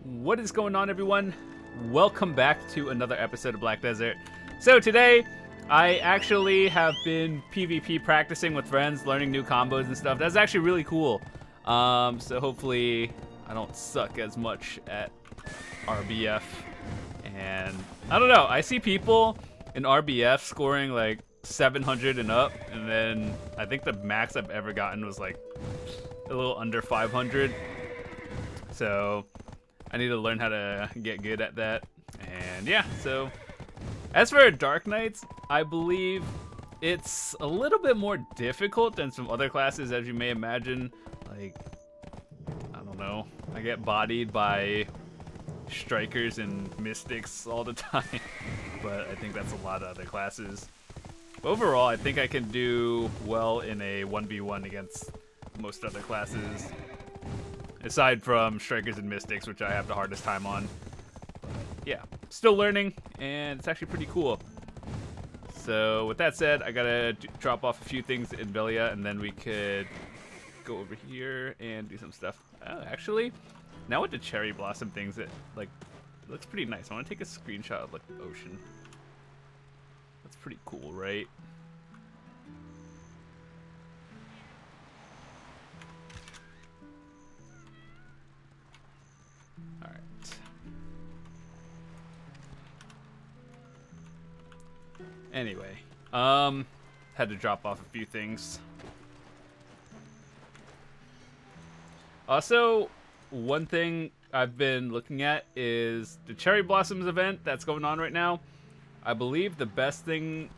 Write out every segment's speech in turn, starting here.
What is going on, everyone? Welcome back to another episode of Black Desert. So today, I actually have been PvP practicing with friends, learning new combos and stuff. That's actually really cool. So hopefully I don't suck as much at RBF. And I don't know, I see people in RBF scoring like 700 and up, and then I think the max I've ever gotten was like a little under 500. So I need to learn how to get good at that. And yeah, so as for Dark Knights, I believe it's a little bit more difficult than some other classes, as you may imagine. Like, I don't know, I get bodied by strikers and mystics all the time, but I think that's a lot of other classes. Overall, I think I can do well in a 1v1 against most other classes, aside from strikers and mystics, which I have the hardest time on. But yeah, still learning, and it's actually pretty cool. So with that said, I gotta drop off a few things in Velia, and then we could go over here and do some stuff. Actually, now with the cherry blossom things, it like looks pretty nice. I want to take a screenshot of like the ocean. That's pretty cool, right? All right. Anyway, had to drop off a few things. Also, one thing I've been looking at is the Cherry Blossoms event that's going on right now. I believe the best thing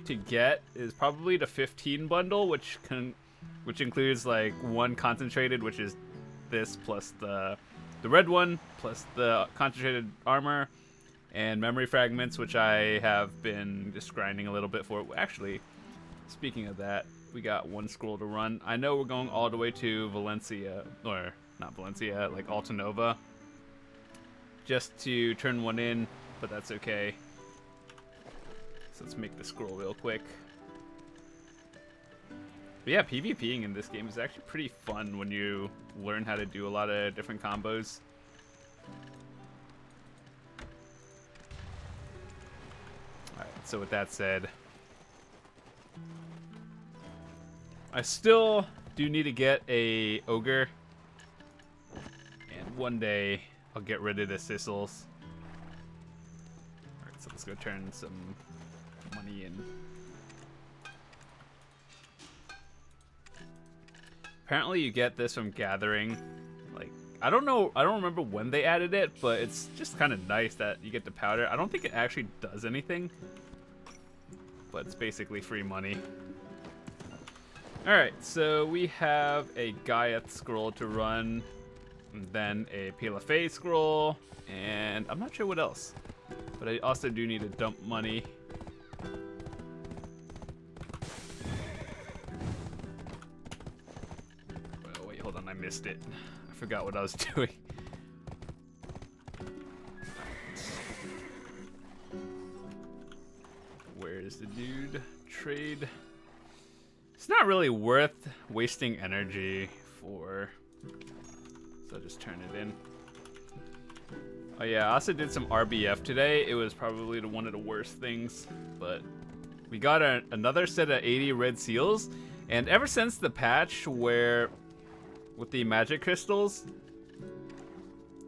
to get is probably the 15 bundle, which includes like one concentrated, which is this, plus the red one, plus the concentrated armor, and memory fragments, which I have been just grinding a little bit for. Actually, speaking of that, we got one scroll to run. I know we're going all the way to Valencia, or not Valencia, like Altanova, just to turn one in, but that's okay. So let's make the scroll real quick. But yeah, PvPing in this game is actually pretty fun when you learn how to do a lot of different combos. Alright, so with that said, I still do need to get a ogre, and one day I'll get rid of the sissels. Alright, so let's go turn some money in. Apparently you get this from gathering. Like, I don't know, I don't remember when they added it, but it's just kind of nice that you get the powder. I don't think it actually does anything, but it's basically free money. Alright, so we have a Gaiath scroll to run, and then a Pilafay scroll, and I'm not sure what else. But I also do need to dump money. Oh, wait, hold on, I missed it. I forgot what I was doing. Where's the dude? Trade. It's not really worth wasting energy for, so I'll just turn it in. Oh yeah, I also did some RBF today. It was probably one of the worst things, but we got another set of 80 red seals, and ever since the patch where, with the magic crystals,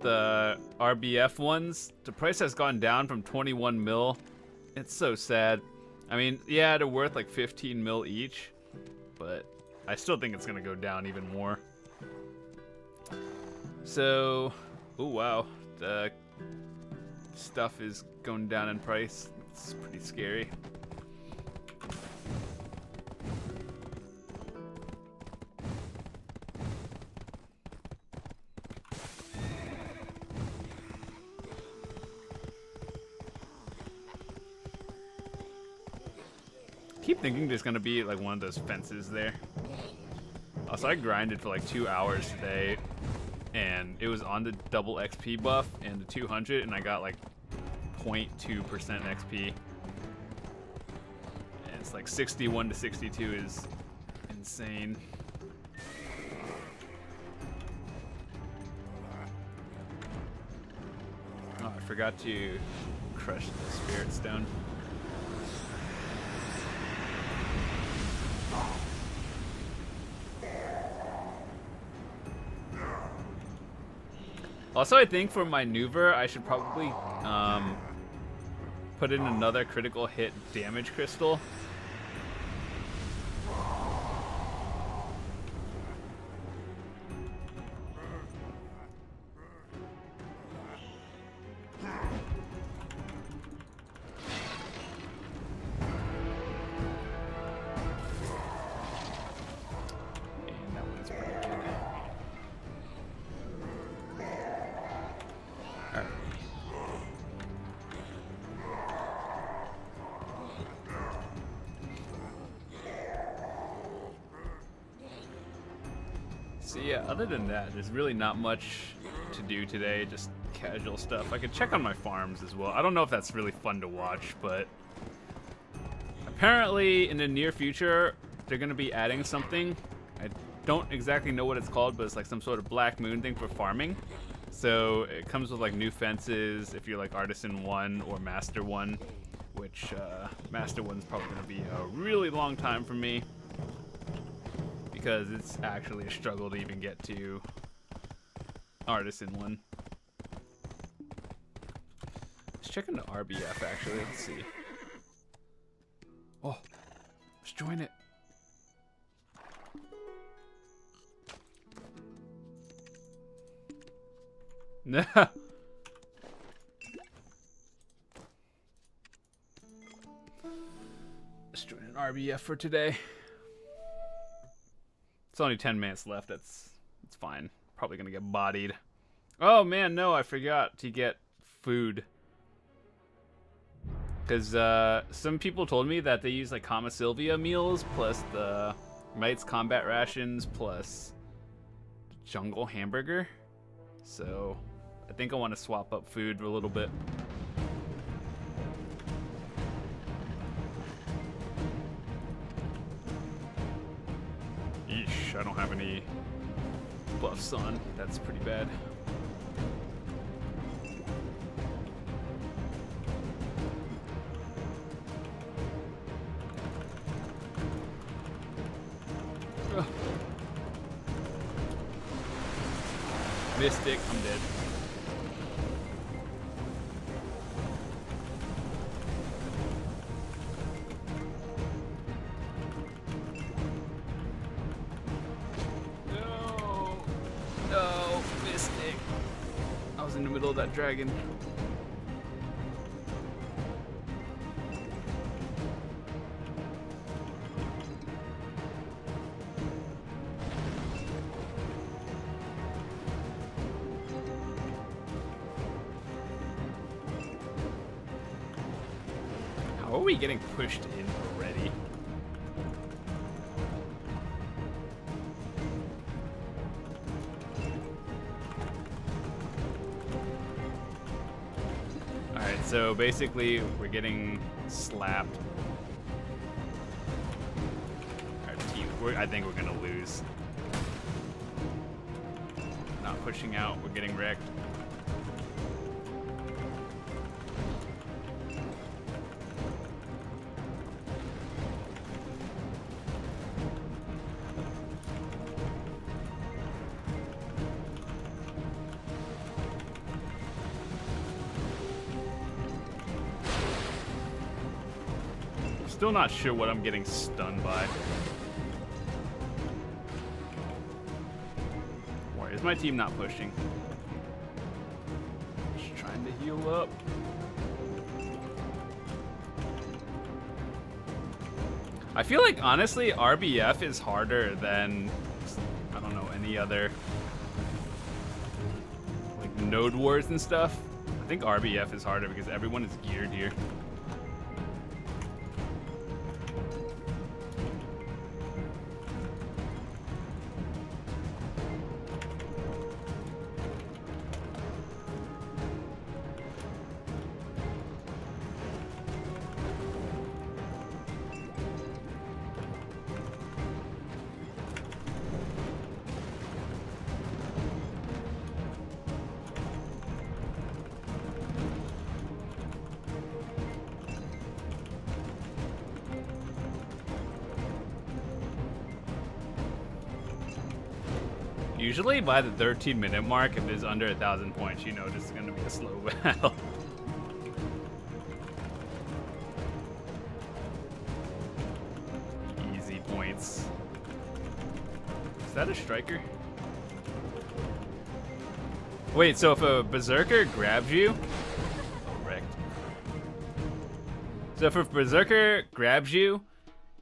the RBF ones, the price has gone down from 21 mil. It's so sad. I mean, yeah, they're worth like 15 mil each, but I still think it's gonna go down even more. So, oh wow, the stuff is going down in price. It's pretty scary. Keep thinking there's gonna be like one of those fences there. Also, I grinded for like 2 hours today, and it was on the double XP buff and the 200, and I got like 0.2% XP. And it's like 61 to 62 is insane. Oh, I forgot to crush the spirit stone. Also, I think for my maneuver, I should probably put in another critical hit damage crystal. So yeah, other than that, there's really not much to do today, just casual stuff. I could check on my farms as well. I don't know if that's really fun to watch, but apparently in the near future, they're gonna be adding something. I don't exactly know what it's called, but it's like some sort of Black Moon thing for farming. So it comes with like new fences if you're like Artisan 1 or Master 1, which Master 1's probably gonna be a really long time for me, because it's actually a struggle to even get to Artisan 1. Let's check into RBF actually, let's see. Oh, let's join it. No. Let's join an RBF for today. It's only 10 minutes left. It's fine. Probably gonna get bodied. Oh man, no, I forgot to get food. Because some people told me that they use like Kama Sylvia meals plus the Knight's Combat Rations plus Jungle Hamburger. So I think I want to swap up food a little bit. Yeesh, I don't have any buffs on. That's pretty bad. Ugh. Mystic, I'm dead. No, Mystic. I was in the middle of that dragon. How are we getting pushed in already? Alright, so basically we're getting slapped. Our team, I think we're gonna lose. Not pushing out, we're getting wrecked. Still not sure what I'm getting stunned by. Why is my team not pushing? Just trying to heal up. I feel like honestly RBF is harder than, I don't know, any other like node wars and stuff. I think RBF is harder because everyone is geared here. Usually by the 13-minute mark, if it's under 1,000 points, you know this is gonna be a slow battle. Easy points. Is that a striker? Wait, so if a berserker grabs you, wrecked. So if a berserker grabs you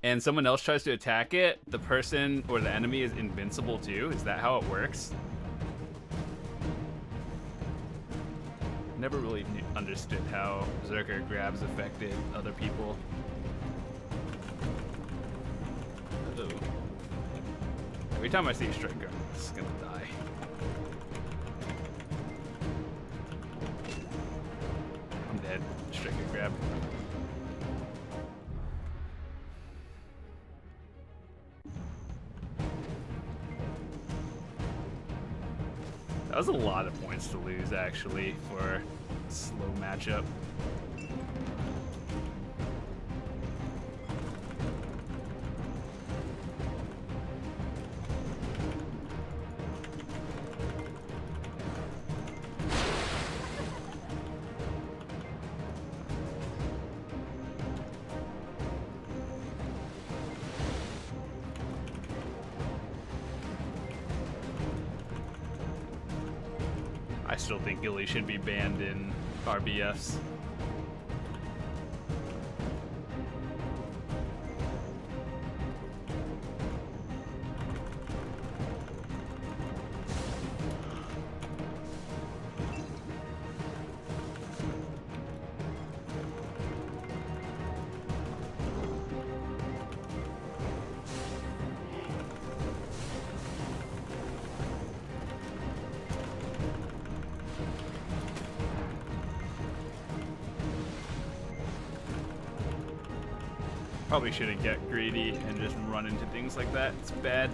and someone else tries to attack it, the person or the enemy is invincible too? Is that how it works? Never really understood how berserker grabs affected other people. Uh-oh. Every time I see a striker, I'm just gonna die. I'm dead. Striker grab. That was a lot of points to lose, actually, for a slow matchup. I still think Gilly should be banned in RBFs. Probably shouldn't get greedy and just run into things like that. It's bad.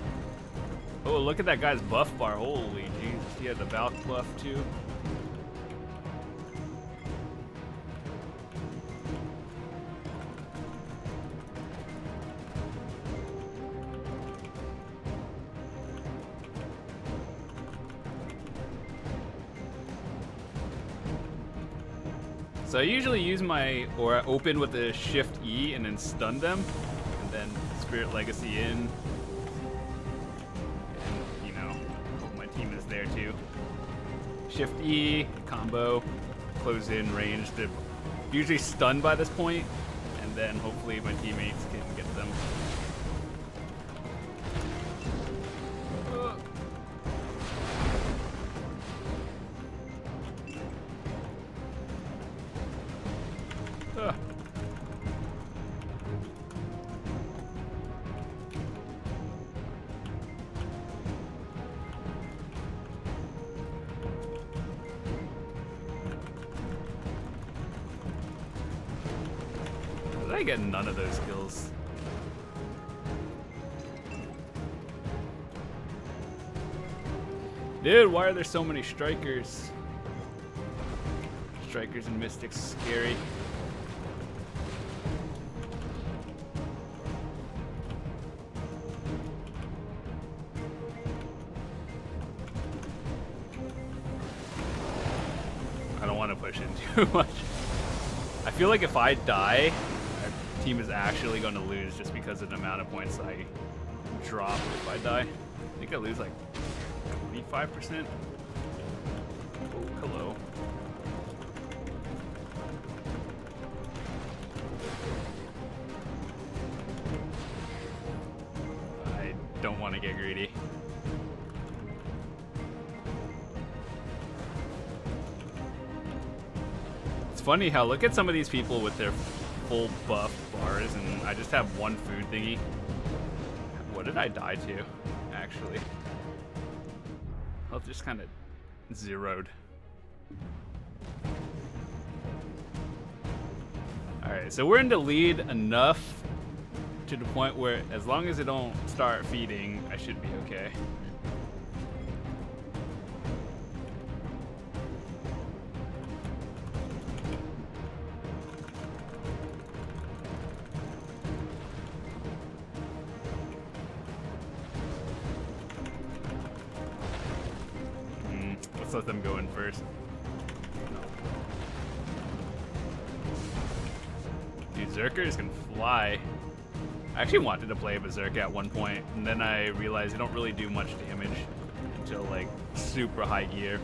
Oh, look at that guy's buff bar. Holy jeez. He had the Valk buff too. So I usually use my, or open with the Shift E and then stun them, and then Spirit Legacy in, and, you know, hope my team is there too. Shift E, combo, close in range to usually stun by this point, and then hopefully my teammates can get them. I get none of those kills. Dude, why are there so many strikers? Strikers and mystics, scary. I don't want to push in too much. I feel like if I die, team is actually going to lose just because of the amount of points I drop if I die. I think I lose like 25%. Oh, hello. I don't want to get greedy. It's funny how, look at some of these people with their full buff bars, and I just have one food thingy. What did I die to, actually? Health just kind of zeroed. Alright, so we're in the lead enough to the point where as long as it don't start feeding, I should be okay. Let's let them go in first. Dude, Zerkers can fly. I actually wanted to play a Berserker at one point, and then I realized they don't really do much damage until like super high gear.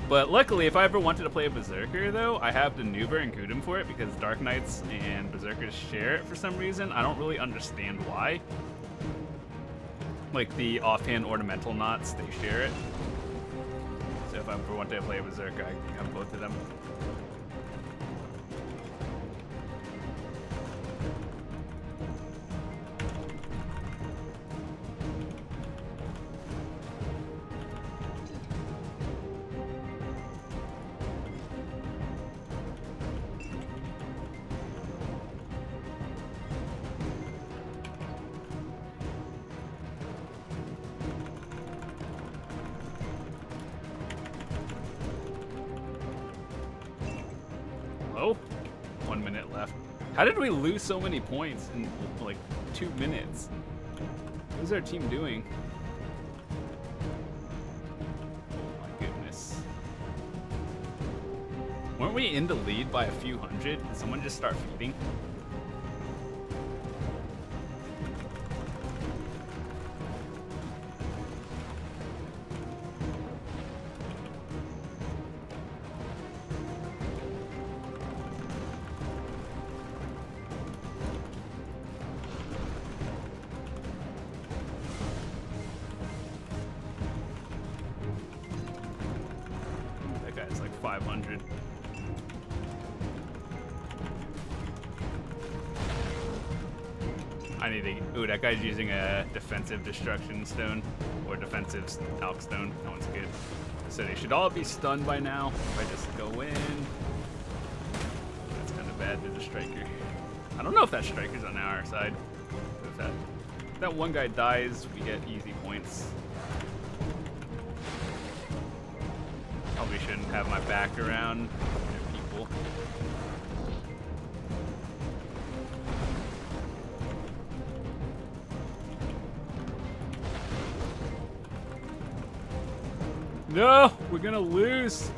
But luckily, if I ever wanted to play a Berserker, though, I have the Nuber and Gudum for it because Dark Knights and Berserkers share it for some reason. I don't really understand why. Like the offhand ornamental knots, they share it. So if I ever wanted to play a Berserker, I have both of them. Oh, 1 minute left. How did we lose so many points in like 2 minutes? What is our team doing? Oh my goodness. Weren't we in the lead by a few hundred? Did someone just start feeding? That guy's like 500. I need to. Ooh, that guy's using a defensive destruction stone or defensive talc stone. That one's good. So they should all be stunned by now. If I just go in, that's kind of bad to the striker. I don't know if that striker's on our side. If that one guy dies, we get easy points. Probably shouldn't have my back around people. No, we're gonna lose.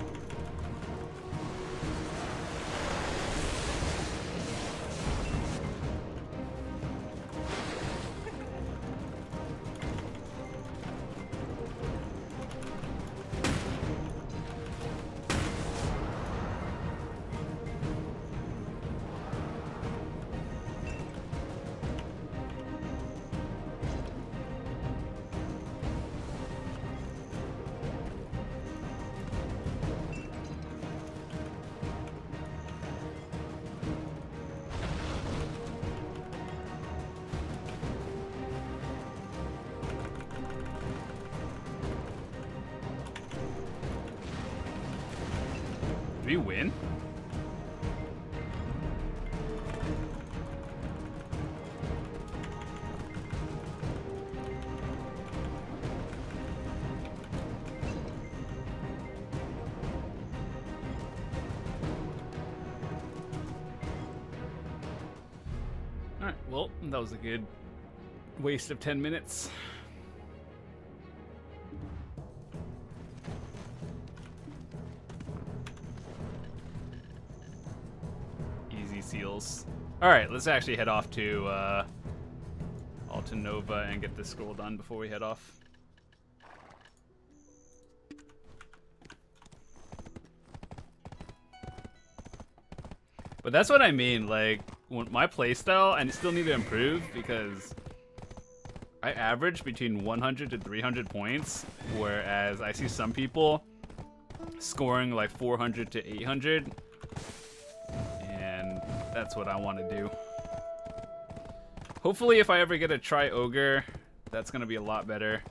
Did we win? Alright, well, that was a good waste of 10 minutes. Seals. All right, let's actually head off to Alta Nova and get this scroll done before we head off. But that's what I mean, like, my playstyle, I still need to improve because I average between 100 to 300 points, whereas I see some people scoring like 400 to 800. That's what I want to do. Hopefully, if I ever get a Tri-Ogre, that's going to be a lot better.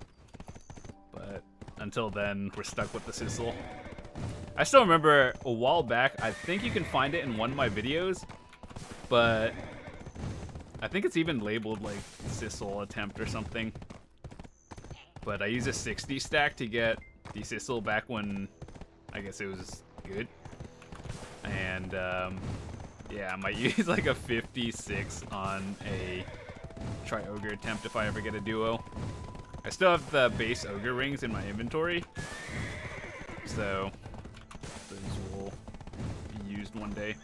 But until then, we're stuck with the Sissel. I still remember a while back, I think you can find it in one of my videos, but I think it's even labeled like Sissel attempt or something. But I used a 60 stack to get the Sissel back when I guess it was good. And yeah, I might use like a 56 on a Tri-Ogre attempt if I ever get a duo. I still have the base Ogre rings in my inventory, So those will be used one day.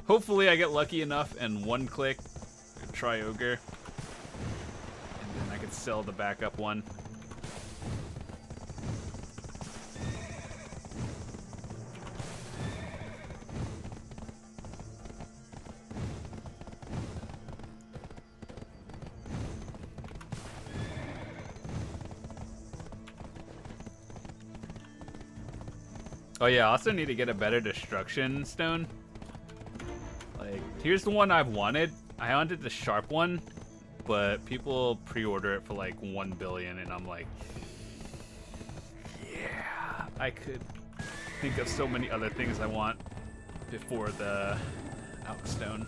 Hopefully I get lucky enough and one click, try ogre, and then I can sell the backup one. Oh yeah, I also need to get a better destruction stone. Like, here's the one I've wanted. I wanted the sharp one, but people pre-order it for like 1 billion, and I'm like, yeah, I could think of so many other things I want before the Alk stone.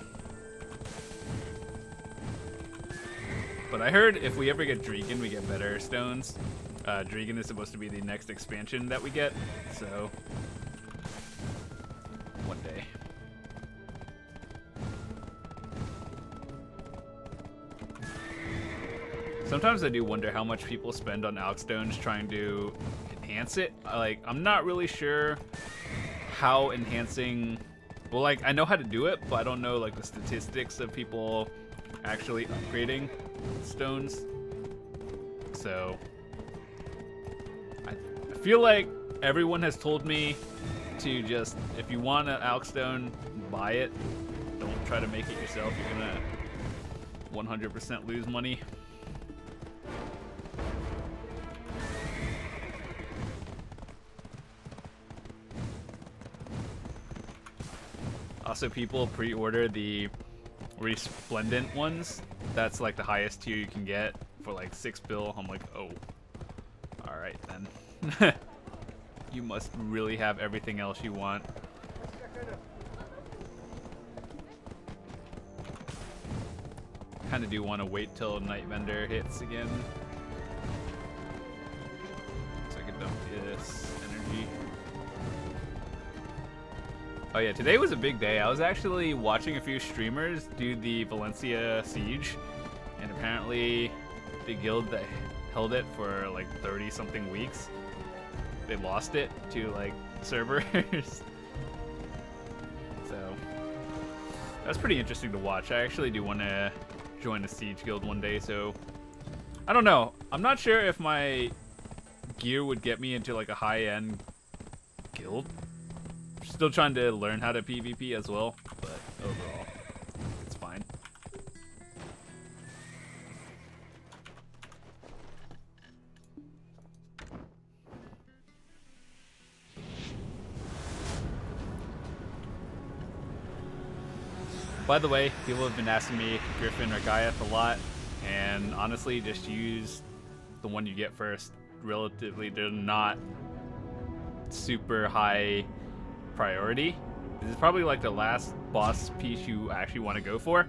But I heard if we ever get Dregan, we get better stones. Dregan is supposed to be the next expansion that we get, so one day. Sometimes I do wonder how much people spend on Alk stones trying to enhance it. Like, I'm not really sure how enhancing, well, like, I know how to do it, but I don't know like the statistics of people actually upgrading stones. So I feel like everyone has told me to just, if you want an Alk stone, buy it. Don't try to make it yourself. You're gonna 100% lose money. Also, people pre-order the resplendent ones. That's like the highest tier you can get for like 6 bill. I'm like, oh, all right then. You must really have everything else you want. Kind of do want to wait till Night Vendor hits again, so I can dump this energy. Oh yeah, today was a big day. I was actually watching a few streamers do the Valencia siege, and apparently the guild that held it for like 30 something weeks, they lost it to like servers. So that's pretty interesting to watch. I actually do want to join a siege guild one day, so I don't know. I'm not sure if my gear would get me into like a high-end guild. Still trying to learn how to PvP as well, but overall, it's fine. By the way, people have been asking me Griffin or Gaiath a lot, and honestly, just use the one you get first. Relatively, they're not super high priority. This is probably like the last boss piece you actually want to go for,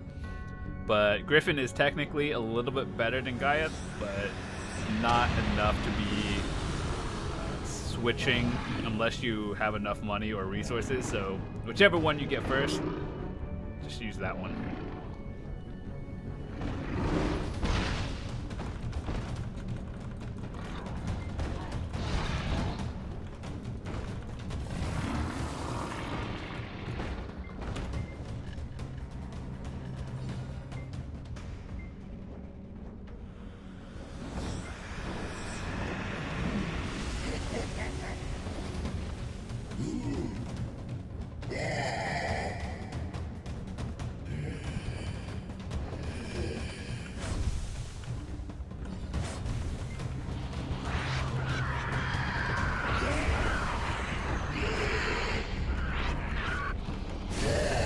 but Griffin is technically a little bit better than Gaiath, but not enough to be switching unless you have enough money or resources. So whichever one you get first, just use that one.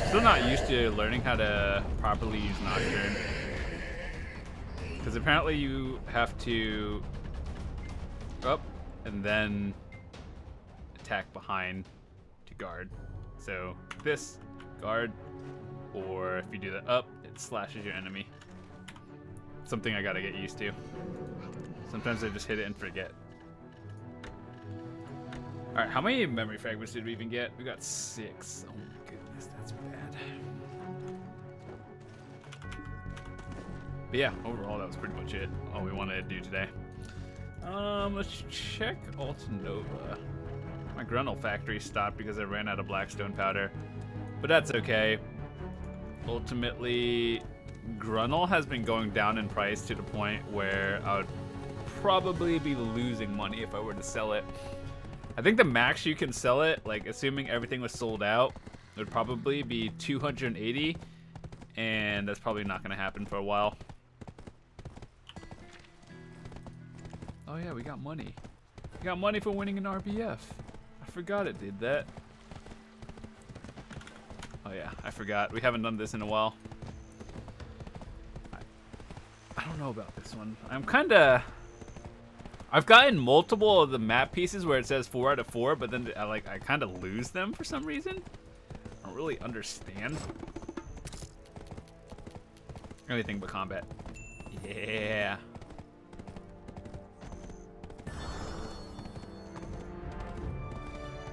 Still not used to learning how to properly use Nocturne, because apparently you have to up and then attack behind to guard. So this guard, or if you do the up, it slashes your enemy. Something I gotta get used to. Sometimes I just hit it and forget. Alright, how many memory fragments did we even get? We got 6. Oh my goodness, that's bad. But yeah, overall that was pretty much it. All we wanted to do today. Let's check Alta Nova. My Gruntle factory stopped because I ran out of blackstone powder. But that's okay. Ultimately, Gruntle has been going down in price to the point where I would probably be losing money if I were to sell it. I think the max you can sell it, like assuming everything was sold out, would probably be 280, and that's probably not going to happen for a while. Oh yeah, we got money. We got money for winning an RBF. I forgot it did that. Oh yeah, I forgot. We haven't done this in a while. I don't know about this one. I've gotten multiple of the map pieces where it says 4 out of 4, but then I kind of lose them for some reason. I don't really understand. Anything but combat. Yeah.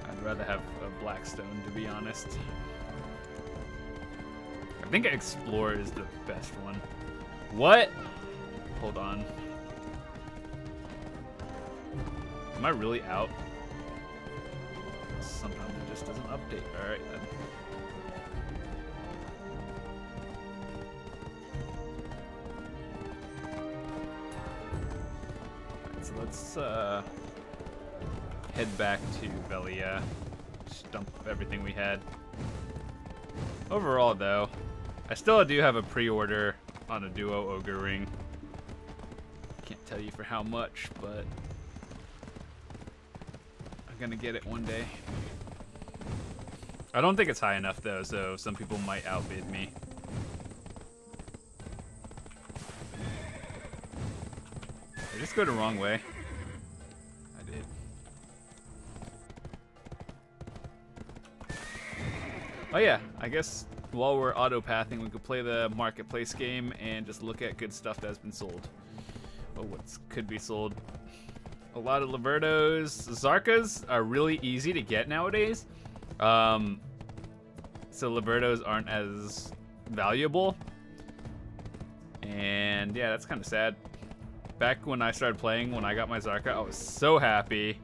I'd rather have a blackstone, to be honest. I think Explorer is the best one. What? Hold on. Am I really out? Sometimes it just doesn't update. Alright then. Alright, so let's head back to Velia. Just dump everything we had. Overall though, I still do have a pre-order on a duo ogre ring. Can't tell you for how much, but I'm gonna get it one day. I don't think it's high enough though, so some people might outbid me. I just go the wrong way. I did. Oh yeah, I guess while we're auto-pathing, we could play the marketplace game and just look at good stuff that's been sold. Oh, what could be sold? A lot of Libertos. Zarkas are really easy to get nowadays. So Libertos aren't as valuable. And yeah, that's kind of sad. Back when I started playing, when I got my Zarka, I was so happy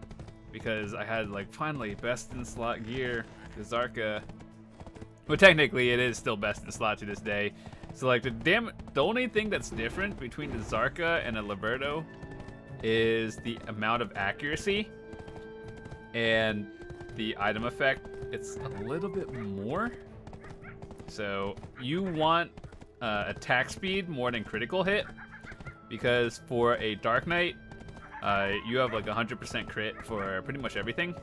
because I had like finally best in slot gear. The Zarka. Well, technically it is still best in slot to this day. So like the only thing that's different between the Zarka and a Liberto is the amount of accuracy and the item effect. It's a little bit more. So you want attack speed more than critical hit, because for a Dark Knight, you have like 100% crit for pretty much everything.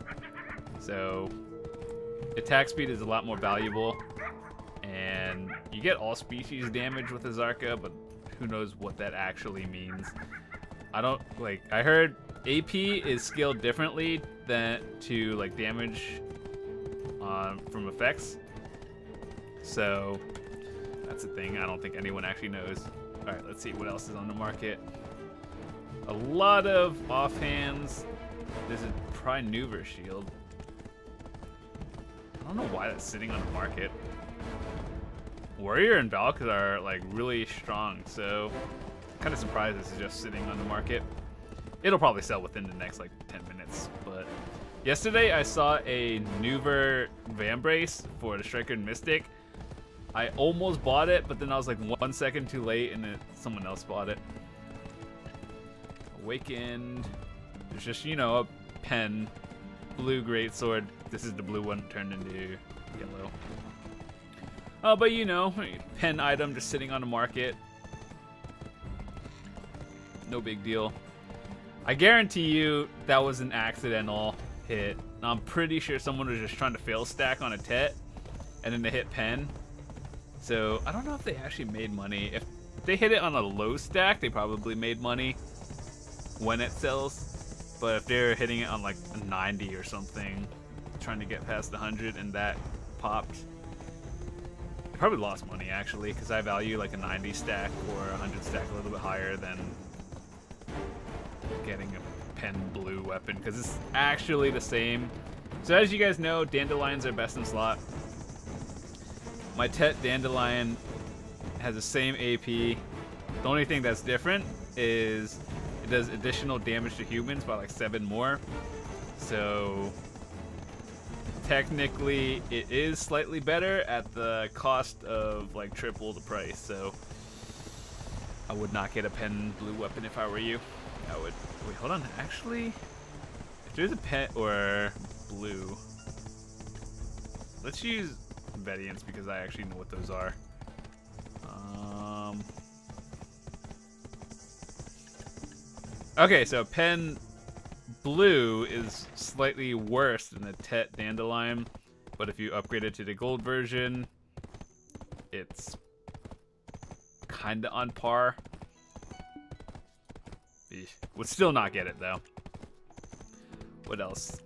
So attack speed is a lot more valuable, and you get all species damage with the Zarka, but who knows what that actually means. I heard AP is scaled differently than to like damage from effects. So that's a thing. I don't think anyone actually knows. All right, let's see what else is on the market. A lot of offhands. There's a Prinuver shield. I don't know why that's sitting on the market. Warrior and Valk are like really strong, so kind of surprised this is just sitting on the market. It'll probably sell within the next like 10 minutes, but yesterday I saw a Nuver Vambrace for the Striker and Mystic. I almost bought it, but then I was like 1 second too late and then someone else bought it. Awakened. There's just, you know, a pen. Blue greatsword. This is the blue one turned into yellow. Oh, but you know, pen item just sitting on the market. No big deal. I guarantee you that was an accidental hit. I'm pretty sure someone was just trying to fail stack on a Tet, and then they hit pen. So I don't know if they actually made money. If they hit it on a low stack, they probably made money when it sells. But if they're hitting it on like a 90 or something, trying to get past the 100 and that popped, they probably lost money actually, because I value like a 90 stack or a 100 stack a little bit higher than getting a pen blue weapon, because it's actually the same. So as you guys know, dandelions are best in slot. My Tet Dandelion has the same AP. The only thing that's different is it does additional damage to humans by like 7 more. So technically it is slightly better at the cost of like triple the price, so I would not get a pen blue weapon if I were you. I would. Wait, hold on. Actually, if there's a pen or blue, let's use Vedians because I actually know what those are. Okay, so pen blue is slightly worse than the Tet Dandelion, but if you upgrade it to the gold version, it's kinda on par. Would still not get it though. What else?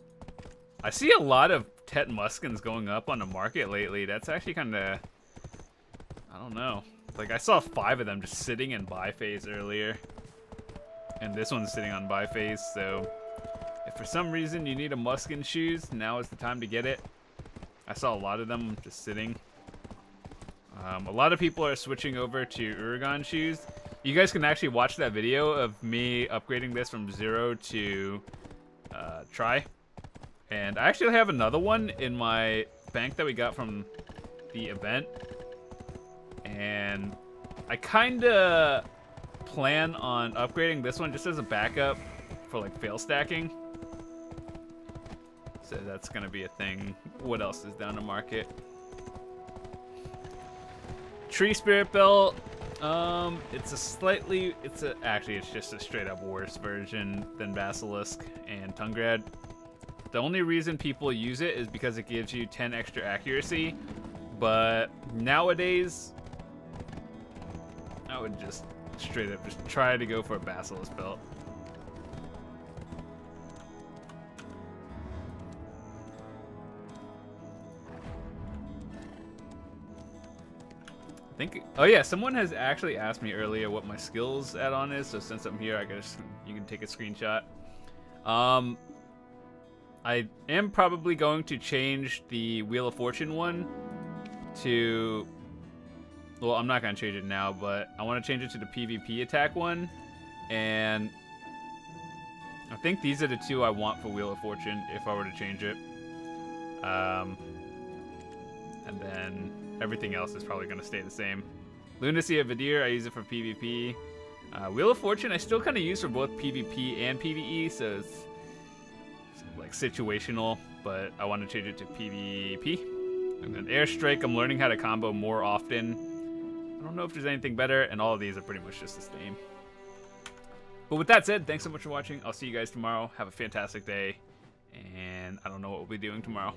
I see a lot of Tet Muskins going up on the market lately. That's actually kinda, I don't know. Like I saw 5 of them just sitting in buy phase earlier. And this one's sitting on buy phase, so if for some reason you need a Muskin shoes, now is the time to get it. I saw a lot of them just sitting. A lot of people are switching over to Uragan shoes. You guys can actually watch that video of me upgrading this from 0 to try. And I actually have another one in my bank that we got from the event. And I kinda plan on upgrading this one just as a backup for like fail stacking. So that's gonna be a thing. What else is down the market? Tree Spirit Belt. Actually it's just a straight up worse version than Basilisk and Tungrad. The only reason people use it is because it gives you 10 extra accuracy, but nowadays I would just straight up just try to go for a Basilisk belt. Oh yeah, someone has actually asked me earlier what my skills add-on is, so since I'm here, you can take a screenshot. I am probably going to change the Wheel of Fortune one to, well, I'm not going to change it now, but I want to change it to the PvP attack one, and I think these are the 2 I want for Wheel of Fortune if I were to change it. And then everything else is probably going to stay the same. Lunacy of Vidir, I use it for PvP. Wheel of Fortune, I still kind of use for both PvP and PvE, so it's like situational, but I want to change it to PvP. And then Airstrike, I'm learning how to combo more often. I don't know if there's anything better, and all of these are pretty much just the same. But with that said, thanks so much for watching. I'll see you guys tomorrow. Have a fantastic day, and I don't know what we'll be doing tomorrow.